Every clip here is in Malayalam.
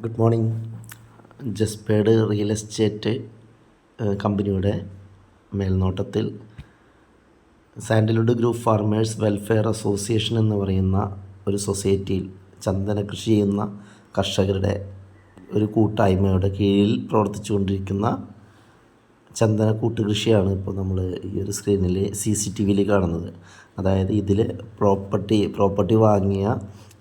Good morning. ജസ്പേഡ് റിയൽ എസ്റ്റേറ്റ് കമ്പനിയുടെ മേൽനോട്ടത്തിൽ sandalwood group farmers welfare association എന്ന് പറയുന്ന ഒരു സൊസൈറ്റിയിൽ ചന്ദന കൃഷി ചെയ്യുന്ന കർഷകരുടെ ഒരു കൂട്ടായ്മയുടെ കീഴിൽ പ്രവർത്തിച്ചുകൊണ്ടിരിക്കുന്ന ചന്ദന കൂട്ടുകൃഷിയാണ് ഇപ്പോൾ നമ്മൾ ഈ ഒരു സ്ക്രീനിൽ CCTVയിൽ കാണുന്നത്. അതായത് ഇതിൽ പ്രോപ്പർട്ടി വാങ്ങിയ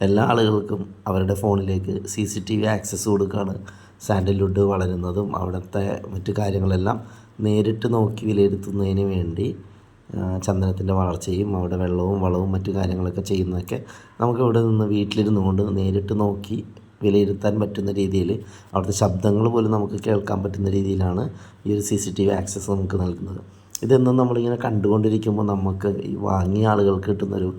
എല്ലാ ആളുകൾക്കും അവരുടെ ഫോണിലേക്ക് CCTV ആക്സസ് കൊടുക്കുകയാണ്. സാൻഡൽവുഡ് വളരുന്നതും അവിടുത്തെ മറ്റു കാര്യങ്ങളെല്ലാം നേരിട്ട് നോക്കി വിലയിരുത്തുന്നതിന് വേണ്ടി ചന്ദനത്തിൻ്റെ വളർച്ചയും അവിടെ വെള്ളവും വളവും മറ്റു കാര്യങ്ങളൊക്കെ ചെയ്യുന്നതൊക്കെ നമുക്ക് ഇവിടെ നിന്ന് വീട്ടിലിരുന്നു കൊണ്ട് നേരിട്ട് നോക്കി വിലയിരുത്താൻ പറ്റുന്ന രീതിയിൽ അവിടുത്തെ ശബ്ദങ്ങൾ പോലും നമുക്ക് കേൾക്കാൻ പറ്റുന്ന രീതിയിലാണ് ഈ ഒരു CCTV ആക്സസ് നമുക്ക് നൽകുന്നത്. ഇതെന്നും നമ്മളിങ്ങനെ കണ്ടുകൊണ്ടിരിക്കുമ്പോൾ നമുക്ക് ഈ വാങ്ങിയ ആളുകൾക്ക് കിട്ടുന്നൊരു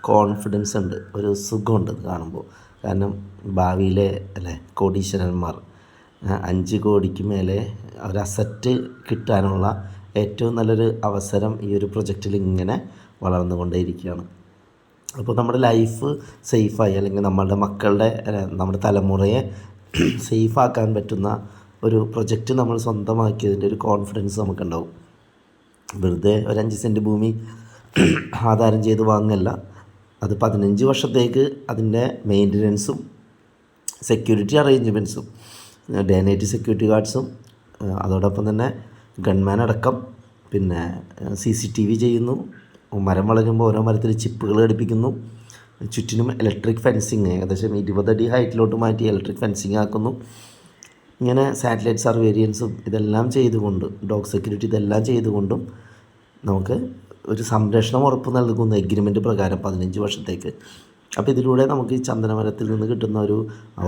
കോൺഫിഡൻസ് ഉണ്ട്, ഒരു സുഖമുണ്ട് ഇത് കാണുമ്പോൾ. കാരണം ഭാവിയിലെ കോടീശ്വരന്മാർ 5 കോടിക്ക് മേലെ ഒരു അസറ്റ് കിട്ടാനുള്ള ഏറ്റവും നല്ലൊരു അവസരം ഈ ഒരു പ്രൊജക്റ്റിൽ ഇങ്ങനെ വളർന്നുകൊണ്ടേയിരിക്കുകയാണ്. അപ്പോൾ നമ്മുടെ ലൈഫ് സേഫായി, അല്ലെങ്കിൽ നമ്മളുടെ മക്കളുടെ നമ്മുടെ തലമുറയെ സേഫാക്കാൻ പറ്റുന്ന ഒരു പ്രൊജക്റ്റ് നമ്മൾ സ്വന്തമാക്കിയതിൻ്റെ ഒരു കോൺഫിഡൻസ് നമുക്കുണ്ടാവും. വെറുതെ ഒരു 5 സെൻറ്റ് ഭൂമി ആധാരം ചെയ്ത് വാങ്ങല്ല, അത് 15 വർഷത്തേക്ക് അതിൻ്റെ മെയിൻ്റനൻസും സെക്യൂരിറ്റി അറേഞ്ച്മെൻറ്റ്സും ഡേ നൈറ്റ് സെക്യൂരിറ്റി ഗാർഡ്സും അതോടൊപ്പം തന്നെ ഗൺമാൻ അടക്കം പിന്നെ CCTV ചെയ്യുന്നു. മരം വളരുമ്പോൾ ഓരോ മരത്തിൽ ചിപ്പുകൾ ഘടിപ്പിക്കുന്നു. ചുറ്റിനും ഇലക്ട്രിക് ഫെൻസിങ് ഏകദേശം 20 അടി ഹൈറ്റിലോട്ട് മാറ്റി ഇലക്ട്രിക് ഫെൻസിങ് ആക്കുന്നു. ഇങ്ങനെ സാറ്റലൈറ്റ് സർവേരിയൻസും ഇതെല്ലാം ചെയ്തുകൊണ്ട് ഡോഗ് സെക്യൂരിറ്റി ഇതെല്ലാം ചെയ്തുകൊണ്ടും നമുക്ക് ഒരു സംരക്ഷണം ഉറപ്പ് നൽകുന്ന എഗ്രിമെൻറ്റ് പ്രകാരം 15 വർഷത്തേക്ക്. അപ്പോൾ ഇതിലൂടെ നമുക്ക് ഈ ചന്ദനമരത്തിൽ നിന്ന് കിട്ടുന്ന ഒരു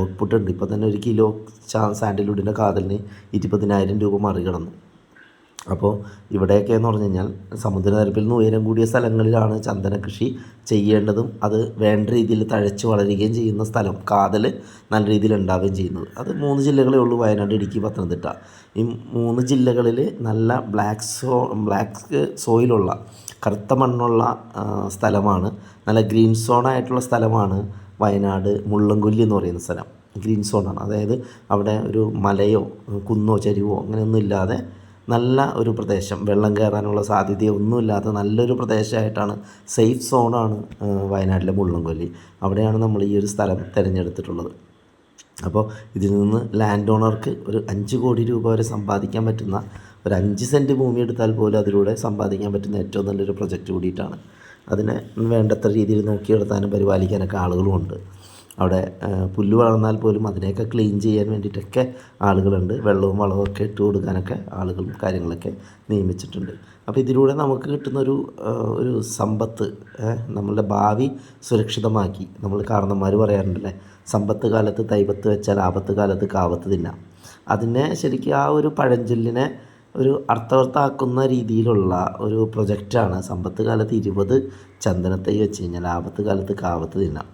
ഔട്ട്പുട്ട് ഉണ്ട്. ഇപ്പോൾ തന്നെ 1 കിലോ സാൻഡൽവുഡിൻ്റെ കാതലിന് 20,000 രൂപ മറികടന്നു. അപ്പോൾ ഇവിടെയൊക്കെ എന്ന് പറഞ്ഞു കഴിഞ്ഞാൽ സമുദ്രനിരപ്പിൽ നിന്ന് ഉയരം കൂടിയ സ്ഥലങ്ങളിലാണ് ചന്ദന കൃഷി ചെയ്യേണ്ടതും അത് വേണ്ട രീതിയിൽ തഴച്ച് വളരുകയും ചെയ്യുന്ന സ്ഥലം കാതൽ നല്ല രീതിയിൽ ഉണ്ടാവുകയും ചെയ്യുന്നത്. അത് 3 ജില്ലകളേ ഉള്ളൂ: വയനാട്, ഇടുക്കി, പത്തനംതിട്ട. ഈ 3 ജില്ലകളിൽ നല്ല ബ്ലാക്ക് സോയിലുള്ള കറുത്ത മണ്ണുള്ള സ്ഥലമാണ്. നല്ല ഗ്രീൻ സോണായിട്ടുള്ള സ്ഥലമാണ് വയനാട് മുള്ളൻകൊല്ലി എന്ന് പറയുന്ന സ്ഥലം. ഗ്രീൻ സോണാണ്, അതായത് അവിടെ ഒരു മലയോ കുന്നോ ചരിവോ അങ്ങനെയൊന്നും ഇല്ലാതെ നല്ല ഒരു പ്രദേശം, വെള്ളം കയറാനുള്ള സാധ്യതയോ ഒന്നുമില്ലാത്ത നല്ലൊരു പ്രദേശമായിട്ടാണ്, സേഫ് സോണാണ് വയനാട്ടിലെ മുള്ളൻകൊല്ലി. അവിടെയാണ് നമ്മൾ ഈ ഒരു സ്ഥലം തിരഞ്ഞെടുത്തിട്ടുള്ളത്. അപ്പോൾ ഇതിൽ നിന്ന് ലാൻഡ് ഓണർക്ക് ഒരു 5 കോടി രൂപ വരെ സമ്പാദിക്കാൻ പറ്റുന്ന, ഒരു 5 സെൻറ്റ് ഭൂമി എടുത്താൽ പോലും അതിലൂടെ സമ്പാദിക്കാൻ പറ്റുന്ന ഏറ്റവും നല്ലൊരു പ്രൊജക്റ്റ് കൂടിയിട്ടാണ്. അതിനെ വേണ്ടത്ര രീതിയിൽ നോക്കിയെടുത്താനും പരിപാലിക്കാനൊക്കെ ആളുകളുമുണ്ട്. അവിടെ പുല്ല് വളർന്നാൽ പോലും അതിനെയൊക്കെ ക്ലീൻ ചെയ്യാൻ വേണ്ടിയിട്ടൊക്കെ ആളുകളുണ്ട്. വെള്ളവും വളവും ഒക്കെ ഇട്ട് കൊടുക്കാനൊക്കെ ആളുകളും കാര്യങ്ങളൊക്കെ നിയമിച്ചിട്ടുണ്ട്. അപ്പോൾ ഇതിലൂടെ നമുക്ക് കിട്ടുന്നൊരു ഒരു സമ്പത്ത്, നമ്മളുടെ ഭാവി സുരക്ഷിതമാക്കി. നമ്മൾ കാരണന്മാർ പറയാറുണ്ടല്ലേ, സമ്പത്ത് കാലത്ത് തൈപത്ത് വെച്ചാൽ ആപത്ത് കാലത്ത് കാവത്ത് തിന്നാം. അതിനെ ശരിക്കും ആ ഒരു പഴഞ്ചൊല്ലിനെ ഒരു അർത്ഥവത്താക്കുന്ന രീതിയിലുള്ള ഒരു പ്രൊജക്റ്റാണ്. സമ്പത്ത് കാലത്ത് 20 ചന്ദനത്തൈ വെച്ച് കഴിഞ്ഞാൽ ആപത്ത് കാലത്ത് കാവത്ത് തിന്നാം.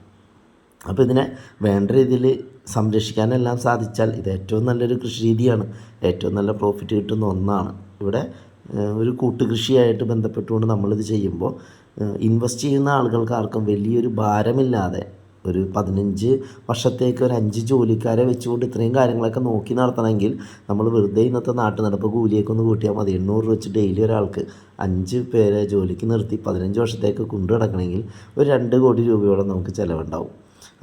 അപ്പോൾ ഇതിനെ വേണ്ട രീതിയിൽ സംരക്ഷിക്കാനെല്ലാം സാധിച്ചാൽ ഇത് ഏറ്റവും നല്ലൊരു കൃഷി രീതിയാണ്, ഏറ്റവും നല്ല പ്രോഫിറ്റ് കിട്ടുന്ന ഒന്നാണ്. ഇവിടെ ഒരു കൂട്ടുകൃഷിയായിട്ട് ബന്ധപ്പെട്ടുകൊണ്ട് നമ്മളിത് ചെയ്യുമ്പോൾ ഇൻവെസ്റ്റ് ചെയ്യുന്ന ആളുകൾക്ക് ആർക്കും വലിയൊരു ഭാരമില്ലാതെ ഒരു 15 വർഷത്തേക്ക് ഒരു 5 ജോലിക്കാരെ വെച്ചുകൊണ്ട് ഇത്രയും കാര്യങ്ങളൊക്കെ നോക്കി നടത്തണമെങ്കിൽ നമ്മൾ വെറുതെ ഇന്നത്തെ നാട്ടു നടപ്പ് കൂലിയൊക്കെ ഒന്ന് കൂട്ടിയാൽ മതി. 800 രൂപ വെച്ച് ഡെയിലി ഒരാൾക്ക് 5 പേരെ ജോലിക്ക് നിർത്തി 15 വർഷത്തേക്ക് കൊണ്ടു നടക്കണമെങ്കിൽ ഒരു 2 കോടി രൂപയോളം നമുക്ക് ചിലവുണ്ടാവും.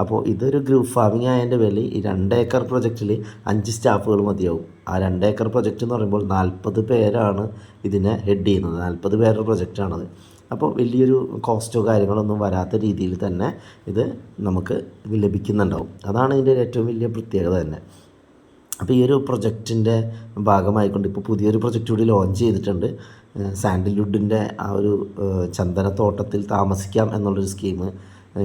അപ്പോൾ ഇതൊരു ഗ്രൂപ്പ് ഫാമിംഗ് ആയതിൻ്റെ പേരിൽ ഈ 2 ഏക്കർ പ്രൊജക്റ്റിൽ 5 സ്റ്റാഫുകൾ മതിയാവും. ആ 2 ഏക്കർ പ്രൊജക്റ്റ് എന്ന് പറയുമ്പോൾ 40 പേരാണ് ഇതിനെ ഹെഡ് ചെയ്യുന്നത്. 40 പേരുടെ പ്രൊജക്റ്റാണത്. അപ്പോൾ വലിയൊരു കോസ്റ്റോ കാര്യങ്ങളൊന്നും വരാത്ത രീതിയിൽ തന്നെ ഇത് നമുക്ക് ലഭിക്കുന്നുണ്ടാവും. അതാണ് ഇതിൻ്റെ ഏറ്റവും വലിയ പ്രത്യേകത തന്നെ. അപ്പോൾ ഈ ഒരു പ്രൊജക്റ്റിൻ്റെ ഭാഗമായിക്കൊണ്ട് ഇപ്പോൾ പുതിയൊരു പ്രൊജക്റ്റ് കൂടി ലോഞ്ച് ചെയ്തിട്ടുണ്ട്. സാൻഡൽവുഡിൻ്റെ ആ ഒരു ചന്ദനത്തോട്ടത്തിൽ താമസിക്കാം എന്നുള്ളൊരു സ്കീം.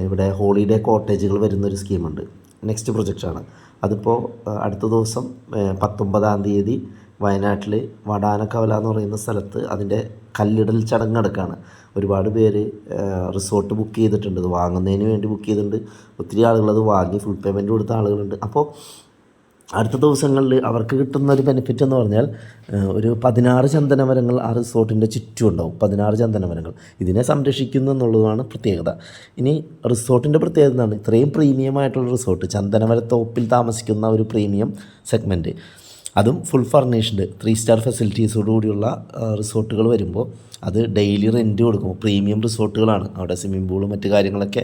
ഇവിടെ ഹോളിഡേ കോട്ടേജുകൾ വരുന്നൊരു സ്കീമുണ്ട്. നെക്സ്റ്റ് പ്രൊജക്റ്റാണ് അതിപ്പോൾ അടുത്ത ദിവസം 19-ാം തീയതി വയനാട്ടിൽ വടാനക്കവല എന്ന് പറയുന്ന സ്ഥലത്ത് അതിൻ്റെ കല്ലിടൽ ചടങ്ങ് നടക്കുകയാണ്. ഒരുപാട് പേര് റിസോർട്ട് ബുക്ക് ചെയ്തിട്ടുണ്ട്, ഇത് വാങ്ങുന്നതിന് വേണ്ടി ബുക്ക് ചെയ്തിട്ടുണ്ട്. ഒത്തിരി ആളുകളത് വാങ്ങി ഫുൾ പേയ്മെൻറ്റ് കൊടുത്ത ആളുകളുണ്ട്. അപ്പോൾ അടുത്ത ദിവസങ്ങളിൽ അവർക്ക് കിട്ടുന്ന ഒരു ബെനിഫിറ്റ് എന്ന് പറഞ്ഞാൽ ഒരു 16 ചന്ദനമരങ്ങൾ ആ റിസോർട്ടിൻ്റെ ചുറ്റും ഉണ്ടാവും. 16 ചന്ദനമരങ്ങൾ ഇതിനെ സംരക്ഷിക്കുന്നു എന്നുള്ളതാണ് പ്രത്യേകത. ഇനി റിസോർട്ടിൻ്റെ പ്രത്യേകത എന്താണ്? ഇത്രയും പ്രീമിയമായിട്ടുള്ള റിസോർട്ട്, ചന്ദനമരത്തോപ്പിൽ താമസിക്കുന്ന ഒരു പ്രീമിയം സെഗ്മെൻറ്റ്, അതും ഫുൾ ഫർണിഷ്ഡ് 3 സ്റ്റാർ ഫെസിലിറ്റീസോടുകൂടിയുള്ള റിസോർട്ടുകൾ വരുമ്പോൾ അത് ഡെയിലി റെൻറ്റ് കൊടുക്കും. പ്രീമിയം റിസോർട്ടുകളാണ്. അവിടെ സ്വിമ്മിംഗ് പൂളും മറ്റു കാര്യങ്ങളൊക്കെ,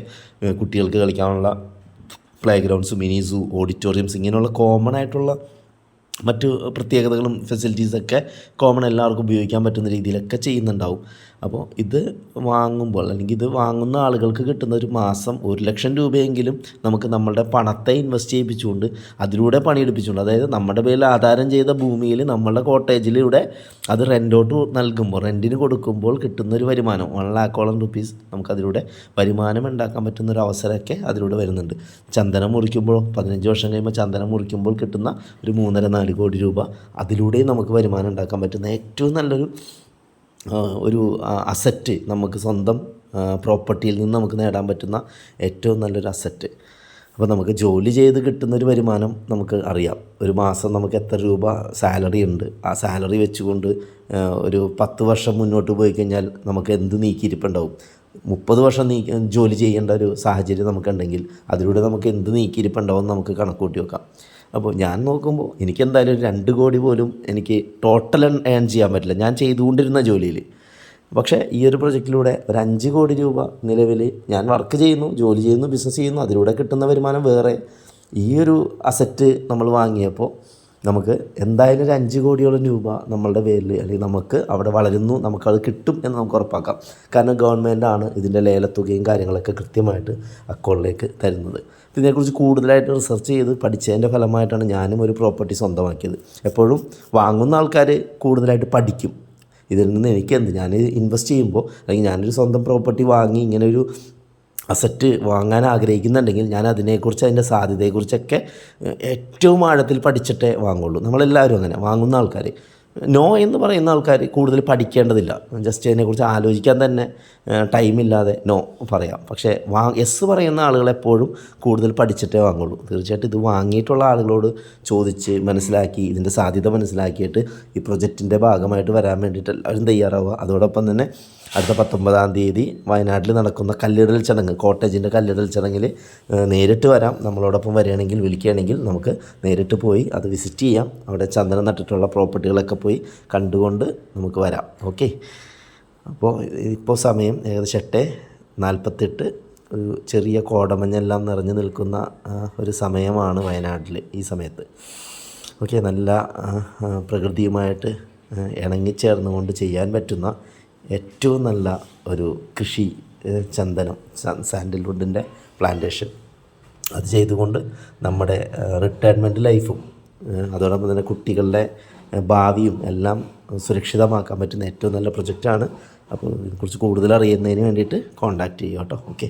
കുട്ടികൾക്ക് കളിക്കാനുള്ള play grounds, mini zoo, auditoriums, ഇങ്ങനെയുള്ള കോമൺ ആയിട്ടുള്ള മറ്റു പ്രത്യേകതകളും ഫെസിലിറ്റീസൊക്കെ കോമൺ എല്ലാവർക്കും ഉപയോഗിക്കാൻ പറ്റുന്ന രീതിയിലൊക്കെ ചെയ്യുന്നുണ്ടാവും. അപ്പോൾ ഇത് വാങ്ങുമ്പോൾ അല്ലെങ്കിൽ ഇത് വാങ്ങുന്ന ആളുകൾക്ക് കിട്ടുന്ന ഒരു മാസം 1 ലക്ഷം രൂപയെങ്കിലും നമുക്ക് നമ്മളുടെ പണത്തെ ഇൻവെസ്റ്റ് ചെയ്യിപ്പിച്ചുകൊണ്ട് അതിലൂടെ പണിയെടുപ്പിച്ചുകൊണ്ട്, അതായത് നമ്മുടെ പേരിൽ ആധാരം ചെയ്ത ഭൂമിയിൽ നമ്മളുടെ കോട്ടേജിലൂടെ അത് റെൻറ്റോട്ട് നൽകുമ്പോൾ, റെൻറ്റിന് കൊടുക്കുമ്പോൾ കിട്ടുന്നൊരു വരുമാനം 1 ലക്ഷോളം റുപ്പീസ് നമുക്കതിലൂടെ വരുമാനം ഉണ്ടാക്കാൻ പറ്റുന്നൊരു അവസരമൊക്കെ അതിലൂടെ വരുന്നുണ്ട്. ചന്ദനം മുറിക്കുമ്പോൾ 15 വർഷം കഴിയുമ്പോൾ ചന്ദനം മുറിക്കുമ്പോൾ കിട്ടുന്ന ഒരു 3.5-4 കോടി രൂപ അതിലൂടെയും നമുക്ക് വരുമാനം ഉണ്ടാക്കാൻ പറ്റുന്ന ഏറ്റവും നല്ലൊരു ഒരു അസറ്റ്, നമുക്ക് സ്വന്തം പ്രോപ്പർട്ടിയിൽ നിന്ന് നമുക്ക് നേടാൻ പറ്റുന്ന ഏറ്റവും നല്ലൊരു അസറ്റ്. അപ്പോൾ നമുക്ക് ജോലി ചെയ്ത് കിട്ടുന്നൊരു വരുമാനം നമുക്ക് അറിയാം. ഒരു മാസം നമുക്ക് എത്ര രൂപ സാലറി ഉണ്ട്, ആ സാലറി വെച്ചുകൊണ്ട് ഒരു 10 വർഷം മുന്നോട്ട് പോയി കഴിഞ്ഞാൽ നമുക്ക് എന്ത് നീക്കിയിരിപ്പുണ്ടാവും. 30 വർഷം ജോലി ചെയ്യേണ്ട ഒരു സാഹചര്യം നമുക്കുണ്ടെങ്കിൽ അതിലൂടെ നമുക്ക് എന്ത് നീക്കിയിരിപ്പുണ്ടാവും നമുക്ക് കണക്കൂട്ടി വെക്കാം. അപ്പോൾ ഞാൻ നോക്കുമ്പോൾ എനിക്കെന്തായാലും ഒരു 2 കോടി പോലും എനിക്ക് ടോട്ടൽ ഏൺ ചെയ്യാൻ പറ്റില്ല ഞാൻ ചെയ്തുകൊണ്ടിരുന്ന ജോലിയിൽ. പക്ഷേ ഈ ഒരു പ്രൊജക്റ്റിലൂടെ ഒരു 5 കോടി രൂപ നിലവിൽ ഞാൻ വർക്ക് ചെയ്യുന്നു, ജോലി ചെയ്യുന്നു, ബിസിനസ് ചെയ്യുന്നു, അതിലൂടെ കിട്ടുന്ന വരുമാനം വേറെ. ഈ ഒരു അസറ്റ് നമ്മൾ വാങ്ങിയപ്പോൾ നമുക്ക് എന്തായാലും ഒരു 5 കോടിയോളം രൂപ നമ്മളുടെ പേരിൽ അല്ലെങ്കിൽ നമുക്ക് അവിടെ വളരുന്നു, നമുക്കത് കിട്ടും എന്ന് നമുക്ക് ഉറപ്പാക്കാം. കാരണം ഗവൺമെൻറ്റാണ് ഇതിൻ്റെ ലേലത്തുകയും കാര്യങ്ങളൊക്കെ കൃത്യമായിട്ട് അക്കൗണ്ടിലേക്ക് തരുന്നത്. ഇതിനെക്കുറിച്ച് കൂടുതലായിട്ട് റിസർച്ച് ചെയ്ത് പഠിച്ചതിൻ്റെ ഫലമായിട്ടാണ് ഞാനും ഒരു പ്രോപ്പർട്ടി സ്വന്തമാക്കിയത്. എപ്പോഴും വാങ്ങുന്ന ആൾക്കാർ കൂടുതലായിട്ട് പഠിക്കും. ഇതിൽ നിന്ന് എനിക്കെന്ത്, ഞാൻ ഇൻവെസ്റ്റ് ചെയ്യുമ്പോൾ അല്ലെങ്കിൽ ഞാനൊരു സ്വന്തം പ്രോപ്പർട്ടി വാങ്ങി ഇങ്ങനെ ഒരു അസറ്റ് വാങ്ങാൻ ആഗ്രഹിക്കുന്നുണ്ടെങ്കിൽ ഞാൻ അതിനെക്കുറിച്ച്, അതിൻ്റെ സാധ്യതയെക്കുറിച്ചൊക്കെ ഏറ്റവും ആഴത്തിൽ പഠിച്ചിട്ടേ വാങ്ങുള്ളൂ. നമ്മളെല്ലാവരും അങ്ങനെ, വാങ്ങുന്ന ആൾക്കാർ. നോ എന്ന് പറയുന്ന ആൾക്കാർ കൂടുതൽ പഠിക്കേണ്ടതില്ല, ജസ്റ്റ് അതിനെക്കുറിച്ച് ആലോചിക്കാൻ തന്നെ ടൈമില്ലാതെ നോ പറയാം. പക്ഷേ യെസ് പറയുന്ന ആളുകളെപ്പോഴും കൂടുതൽ പഠിച്ചിട്ടേ വാങ്ങുള്ളൂ. തീർച്ചയായിട്ടും ഇത് വാങ്ങിയിട്ടുള്ള ആളുകളോട് ചോദിച്ച് മനസ്സിലാക്കി ഇതിൻ്റെ സാധ്യത മനസ്സിലാക്കിയിട്ട് ഈ പ്രൊജക്റ്റിൻ്റെ ഭാഗമായിട്ട് വരാൻ വേണ്ടിയിട്ട് എല്ലാവരും തയ്യാറാവുക. അതോടൊപ്പം തന്നെ അടുത്ത 19-ാം തീയതി വയനാട്ടിൽ നടക്കുന്ന കല്ലിടൽ ചടങ്ങ്, കോട്ടേജിൻ്റെ കല്ലിടൽ ചടങ്ങിൽ നേരിട്ട് വരാം. നമ്മളോടൊപ്പം വരികയാണെങ്കിൽ, വിളിക്കുകയാണെങ്കിൽ നമുക്ക് നേരിട്ട് പോയി അത് വിസിറ്റ് ചെയ്യാം. അവിടെ ചന്ദനം നട്ടിട്ടുള്ള പ്രോപ്പർട്ടികളൊക്കെ പോയി കണ്ടുകൊണ്ട് നമുക്ക് വരാം. ഓക്കെ. അപ്പോൾ ഇപ്പോൾ സമയം ഏകദേശം 8:48. ഒരു ചെറിയ കോടമഞ്ഞെല്ലാം നിറഞ്ഞു നിൽക്കുന്ന ഒരു സമയമാണ് വയനാട്ടിൽ ഈ സമയത്ത്. ഓക്കെ. നല്ല പ്രകൃതിയുമായിട്ട് ഇണങ്ങിച്ചേർന്നുകൊണ്ട് ചെയ്യാൻ പറ്റുന്ന ഏറ്റവും നല്ല ഒരു കൃഷി ചന്ദനം, സാൻഡൽവുഡിൻ്റെ പ്ലാന്റേഷൻ. അത് ചെയ്തുകൊണ്ട് നമ്മുടെ റിട്ടയർമെൻറ്റ് ലൈഫും അതോടൊപ്പം തന്നെ കുട്ടികളുടെ ഭാവിയും എല്ലാം സുരക്ഷിതമാക്കാൻ പറ്റുന്ന ഏറ്റവും നല്ല പ്രൊജക്റ്റാണ്. അപ്പോൾ ഇതിനെക്കുറിച്ച് കൂടുതൽ അറിയുന്നതിന് വേണ്ടിയിട്ട് കോൺടാക്റ്റ് ചെയ്യുക കേട്ടോ. ഓക്കെ.